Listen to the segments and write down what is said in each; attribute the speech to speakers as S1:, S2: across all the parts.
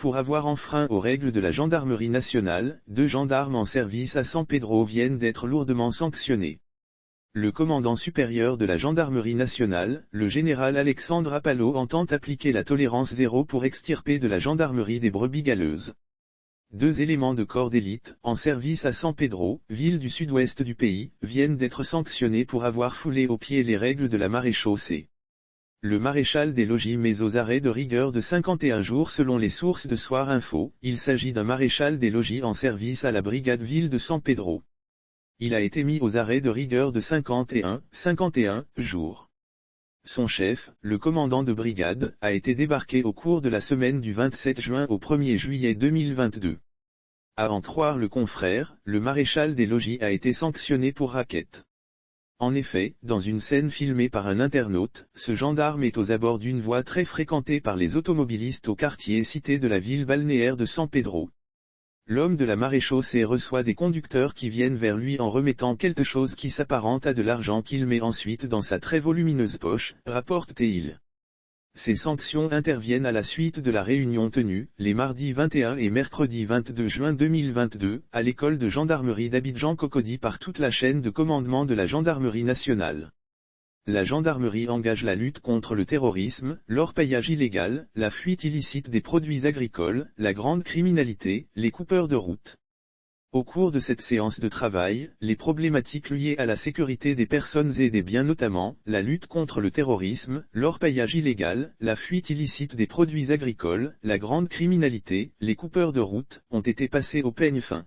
S1: pour avoir enfreint aux règles de la gendarmerie nationale, 2 gendarmes en service à San Pedro viennent d'être lourdement sanctionnés. Le commandant supérieur de la gendarmerie nationale, le général Alexandre Apalo, entend appliquer la tolérance zéro pour extirper de la gendarmerie des brebis galeuses. 2 éléments de corps d'élite, en service à San Pedro, ville du sud-ouest du pays, viennent d'être sanctionnés pour avoir foulé aux pieds les règles de la maréchaussée. Le maréchal des logis met aux arrêts de rigueur de 51 jours selon les sources de Soir Info. Il s'agit d'un maréchal des logis en service à la brigade ville de San Pedro. Il a été mis aux arrêts de rigueur de 51 jours. Son chef, le commandant de brigade, a été débarqué au cours de la semaine du 27 juin au 1er juillet 2022. À en croire le confrère, le maréchal des logis a été sanctionné pour racket. En effet, dans une scène filmée par un internaute, ce gendarme est aux abords d'une voie très fréquentée par les automobilistes au quartier cité de la ville balnéaire de San Pedro. L'homme de la maréchaussée reçoit des conducteurs qui viennent vers lui en remettant quelque chose qui s'apparente à de l'argent qu'il met ensuite dans sa très volumineuse poche, rapporte-t-il. Ces sanctions interviennent à la suite de la réunion tenue, les mardis 21 et mercredi 22 juin 2022, à l'école de gendarmerie d'Abidjan-Cocody par toute la chaîne de commandement de la gendarmerie nationale. La gendarmerie engage la lutte contre le terrorisme, l'orpaillage illégal, la fuite illicite des produits agricoles, la grande criminalité, les coupeurs de route. Au cours de cette séance de travail, les problématiques liées à la sécurité des personnes et des biens, notamment, la lutte contre le terrorisme, l'orpaillage illégal, la fuite illicite des produits agricoles, la grande criminalité, les coupeurs de route, ont été passées au peigne fin.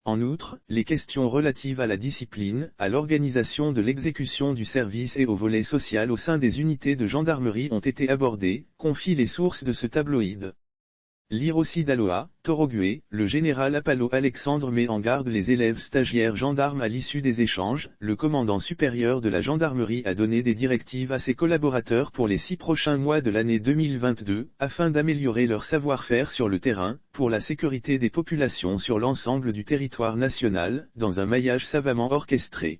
S1: En outre, les questions relatives à la discipline, à l'organisation de l'exécution du service et au volet social au sein des unités de gendarmerie ont été abordées, confient les sources de ce tabloïd. Lire aussi d'Aloha, Torogué, le général Apalo Alexandre met en garde les élèves stagiaires gendarmes à l'issue des échanges. Le commandant supérieur de la gendarmerie a donné des directives à ses collaborateurs pour les 6 prochains mois de l'année 2022, afin d'améliorer leur savoir-faire sur le terrain, pour la sécurité des populations sur l'ensemble du territoire national, dans un maillage savamment orchestré.